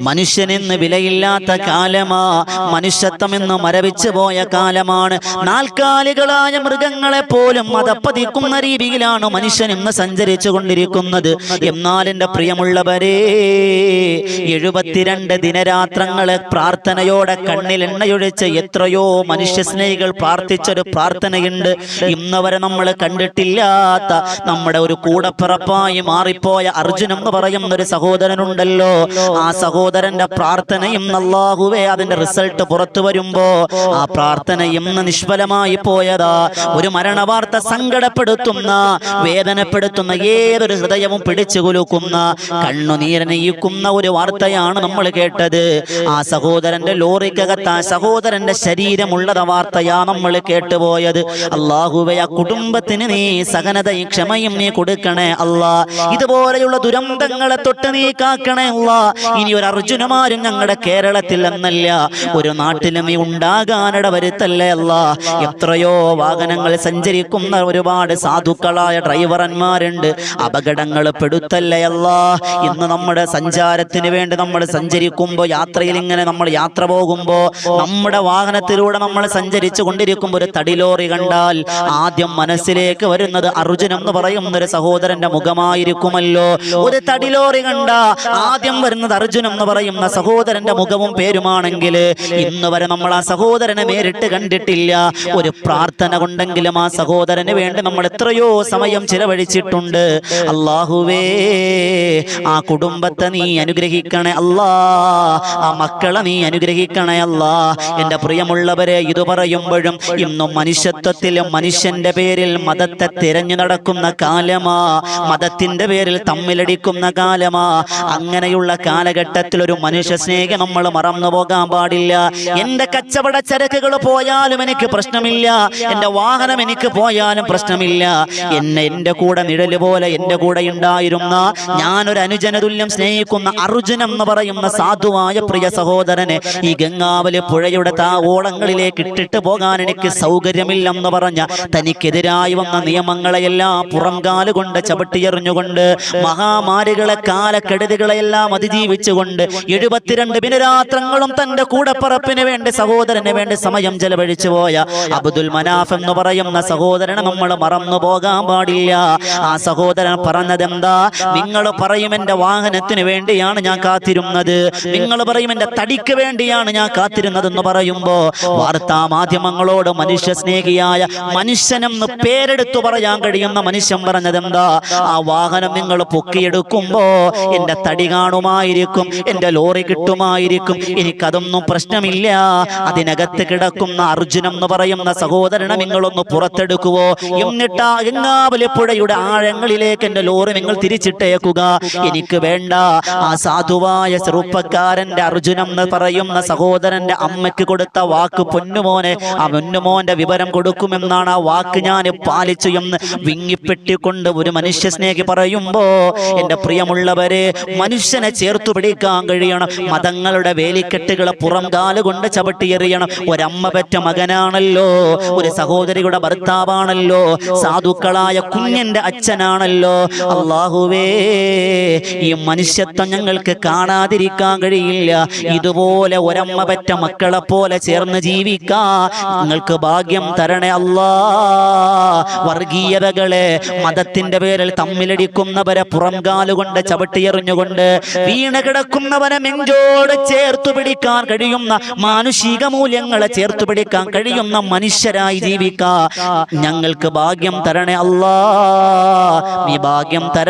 മനുഷ്യനെന്ന് വിലയില്ലാത്ത കാലമാ, മനുഷ്യത്വമെന്ന് മരവിച്ചു പോയ കാലമാണ്. നാൽക്കാലികളായ മൃഗങ്ങളെ പോലും അതപ്പതിക്കുന്ന രീതിയിലാണ് മനുഷ്യൻ ഇന്ന് സഞ്ചരിച്ചു കൊണ്ടിരിക്കുന്നത്. എന്നാൽ എൻ്റെ പ്രിയമുള്ളവരെ, 72 ദിനരാത്രങ്ങളെ പ്രാർത്ഥനയോടെ കണ്ണിൽ എണ്ണയൊഴിച്ച് എത്രയോ മനുഷ്യ സ്നേഹികൾ പ്രാർത്ഥിച്ചൊരു പ്രാർത്ഥനയുണ്ട്. ഇന്നവരെ നമ്മൾ കണ്ടിട്ടില്ലാത്ത നമ്മുടെ ഒരു കൂടപ്പിറപ്പായി മാറിപ്പോയ അർജുൻ എന്ന് പറയുന്ന ഒരു സഹോദരനുണ്ടല്ലോ. ആ സഹോദരന്റെ പ്രാർത്ഥനയും അല്ലാഹുവേ അതിന്റെ റിസൾട്ട് പുറത്തു വരുമ്പോ ആ പ്രാർത്ഥന ഇന്ന് നിഷ്ഫലമായി പോയതാ. ഒരു മരണവാർത്ത സങ്കടപ്പെടുത്തുന്ന, വേദനപ്പെടുത്തുന്ന, ഏതൊരു ഹൃദയവും പിടിച്ചു കുലുക്കുന്ന, കണ്ണുനീരനയിക്കുന്ന ഒരു വാർത്തയാണ് നമ്മൾ കേട്ടത്. ആ സഹോദരന്റെ ലോറിക്കകത്ത് ആ സഹോദരന്റെ ശരീരമുള്ളത് വാർത്തയാ നമ്മൾ കേട്ടുപോയത്. അല്ലാഹുവേ, ആ കുടുംബത്തിന് നീ സഹനതയും ക്ഷമയും നീ കൊടുക്കണേ അല്ലാ. ഇതുപോലെയുള്ള ദുരന്തങ്ങളെ തൊട്ട് നീ കാക്കണേ അല്ലാ. ഇനി ഒരു അർജുനമാരും ഞങ്ങളുടെ കേരളത്തിൽ എന്നല്ല ഒരു നാട്ടിലും നീ ഉണ്ടാകാനിട വരുത്തല്ലേ അല്ലാ. എത്രയോ വാഹനങ്ങൾ സഞ്ചരിക്കുന്ന ഒരുപാട് സാധുക്കളായ ഡ്രൈവർമാരുണ്ട്, അപകടങ്ങൾ പെടുത്തല്ലേ അല്ലാ. ഇന്ന് നമ്മുടെ സഞ്ചാരത്തിന് വേണ്ടി നമ്മൾ സഞ്ചരിക്കുമ്പോൾ, യാത്രയിൽ ഇങ്ങനെ നമ്മൾ യാത്ര പോകുമ്പോൾ, നമ്മുടെ വാഹനത്തിലൂടെ നമ്മൾ സഞ്ചരിച്ചു കൊണ്ടിരിക്കുമ്പോൾ ഒരു തടിലോറി കണ്ടാൽ ആദ്യം മനസ്സിലേക്ക് വരുന്നത് അർജുൻ എന്ന് പറയുന്ന ഒരു സഹോദരന്റെ മുഖമായിരിക്കുമല്ലോ. ഒരു തടിലോറി കണ്ട ആദ്യം വരുന്നത് അർജുൻ എന്ന് പറയുന്ന സഹോദരന്റെ മുഖവും പേരുമാണെങ്കിൽ ഇന്ന് വരെ നമ്മൾ ആ സഹോദരനെ നേരിട്ട് കണ്ടിട്ടില്ല. ഒരു പ്രാർത്ഥന കൊണ്ടെങ്കിലും ആ സഹോദരന് വേണ്ടി നമ്മൾ എത്രയോ സമയം ചിലവഴിച്ചിട്ടുണ്ട്. അല്ലാഹുവേ, ആ കുടുംബത്തെ നീ അനുഗ്രഹിക്കണേ അല്ലാ. ആ മക്കളെ നീ അനുഗ്രഹിക്കണേ അല്ലാ. എൻ്റെ പ്രിയമുള്ളവരെ, ഇത് പറയുമ്പോഴും ഇന്നും മനുഷ്യത്വത്തിലും മനുഷ്യന്റെ പേരിൽ മതത്തെ തിരഞ്ഞു നടക്കുന്ന കാലമാ, മതത്തിന്റെ പേരിൽ തമ്മിലടിക്കുന്ന കാലമാ. അങ്ങനെയുള്ള കാലഘട്ടത്തിൽ ഒരു മനുഷ്യ സ്നേഹം നമ്മൾ മറന്നു പോകാൻ പാടില്ല. എന്റെ കച്ചവട ചരക്കുകൾ പോയാലും എനിക്ക് പ്രശ്നമില്ല, എന്റെ വാഹനം എനിക്ക് പോയാലും പ്രശ്നമില്ല. എന്റെ കൂടെ നിഴല് പോലെ എന്റെ കൂടെ ഉണ്ടായിരുന്ന, ഞാനൊരു അനുജനതുല്യം സ്നേഹിക്കുന്ന അർജുൻ എന്ന് പറയുന്ന സാധുവായ പ്രിയ സഹോദരനെ ഈ ഗംഗാവലി പുഴയുടെ ഓളങ്ങളിലേക്ക് ഇട്ടിട്ട് പോകാൻ എനിക്ക് സൗകര്യമില്ലെന്ന് പറഞ്ഞ, തനിക്കെതിരായി വന്ന നിയമങ്ങളെയെല്ലാം പുറംകാല് കൊണ്ട് ചവിട്ടിയെറിഞ്ഞുകൊണ്ട്, മഹാമാരികളെ കാലക്കെടുതികളെല്ലാം അതിജീവിച്ചുകൊണ്ട് 72 ദിനരാത്രങ്ങളും തന്റെ കൂടപ്പറപ്പിന് വേണ്ടി, സഹോദരന് വേണ്ടി സമയം ചെലവഴിച്ചു പോയ അബ്ദുൽ മനാഫ് എന്ന് പറയുന്ന സഹോദരനെ നമ്മൾ മറന്നു പോകാൻ പാടില്ല. ആ സഹോദരൻ പറഞ്ഞതെന്താ? നിങ്ങൾ പറയും എന്റെ വാഹനത്തിന് വേണ്ടിയാണ് ഞാൻ കാത്തിരുന്നത്, നിങ്ങൾ പറയും എന്റെ തടിക്ക് വേണ്ടിയാണ് ഞാൻ കാത്തിരുന്നതെന്ന് പറയുമ്പോ വാർത്താ മാധ്യമങ്ങളോട് മനുഷ്യ സ്നേഹിയായ, മനുഷ്യനെന്ന് പേരെടുത്തു പറയാൻ കഴിയുന്ന മനുഷ്യൻ പറഞ്ഞതെന്താ? ആ വാഹനം നിങ്ങൾ പൊക്കിയെടുക്കുമ്പോ എന്റെ തടി കാണുമായിരിക്കും, എന്റെ ലോറി കിട്ടുമായിരിക്കും, എനിക്കതൊന്നും പ്രശ്നമില്ല. അതിനകത്ത് കിടക്കുന്ന അർജുൻ എന്ന് പറയുന്ന സഹോദരനെ നിങ്ങളൊന്ന് പുറത്തെടുക്കുവോ, എന്നിട്ട് ഗംഗാവലി പുഴയുടെ ആഴങ്ങളിലേക്ക് എന്റെ ലോറി നിങ്ങൾ തിരിച്ചിട്ടേക്കുക. എനിക്ക് വേണ്ട. ആ സാധുവായ ചെറുപ്പക്കാരന്റെ അർജുൻ എന്ന് പറയുന്ന സഹോദരന്റെ അമ്മയ്ക്ക് കൊടുത്ത വാക്ക്, പൊന്നുമോനെ, ആ പൊന്നുമോന്റെ വിവരം കൊടുക്കുമെന്നാണ്, ആ വാക്ക് ഞാൻ പാലിച്ചു എന്ന് വിങ്ങിപ്പെട്ടിക്കൊണ്ട് ഒരു മനുഷ്യ സ്നേഹി പറയുമ്പോ, എന്റെ പ്രിയമുള്ളവരെ, മനുഷ്യനെ ചേർത്തു പിടിക്കാൻ കഴിയണം. മതങ്ങളുടെ വേലിക്കെട്ടുകളെ പുറം കാലുകൊണ്ട് ചവിട്ടിയെറിയണം. ഒരമ്മ പെറ്റ മകനാണല്ലോ, ഒരു സഹോദരിയുടെ ഭർത്താവാണല്ലോ, സാധുക്കളായ കുഞ്ഞിന്റെ അച്ഛനാണല്ലോ. അല്ലാഹുവേ, ഈ മനുഷ്യത്വം ഞങ്ങൾക്ക് കാണാതിരിക്കാൻ കഴിയില്ല. ഇതുപോലെ ഒരമ്മ പെറ്റ മക്കളെ പോലെ ചേർന്ന് ജീവിക്കാൻ നിങ്ങൾക്ക് ഭാഗ്യം തരണേ അല്ലാ. വർഗീയതകളെ, മതത്തിന്റെ പേരിൽ തമ്മിലടിക്കുന്നവരെ പുറംകാലുകൊണ്ട് ചവിട്ടിയെറിഞ്ഞുകൊണ്ട്, വീണ കിടക്കുന്നവനെ നെഞ്ചോട് ചേർത്തു പിടിക്കാൻ കഴിയുന്ന, മാനുഷിക മൂല്യങ്ങളെ ചേർത്തു പിടിക്കാൻ കഴിയുന്ന മനുഷ്യരായി ജീവിക്കാൻ ഞങ്ങൾക്ക് ഭാഗ്യം തരണേ അല്ലാ. നീ ഭാഗ്യം തരണേ.